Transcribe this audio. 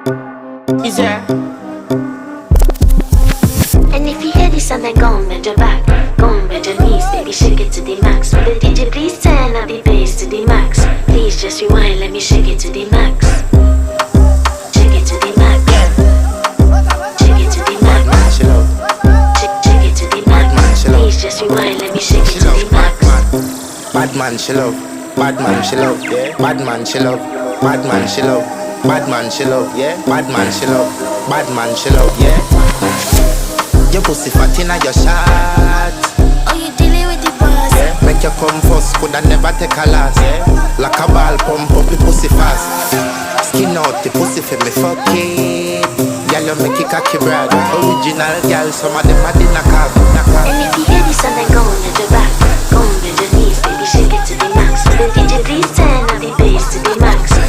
Is there? And if you hear this and then go on bend your back, go on bend your knees, baby shake it to the max. Will the DJ please turn up the bass to the max? Please just rewind, let me shake it to the max. Shake it to the max. Shake it to the max. Shake it to the max. Please just rewind, let me shake it to the max. Bad man she love, bad man she love, yeah. Bad man she love, bad man she love, bad man she love, yeah. Bad man she love, bad man she love, yeah. Your pussy fat inna your shot. Oh, you dealing with the boss? Yeah. Make you come first, coulda never take a last. Yeah. Like a ball pump up the pussy fast. Skin out the pussy for me fuck it. Girl you make it cocky brag. Original girl, some of them are in a cab. And if you hear this and then go on bend your back, go on bend your knees, baby shake it to the max. Will the DJ please turn up the bass to the max?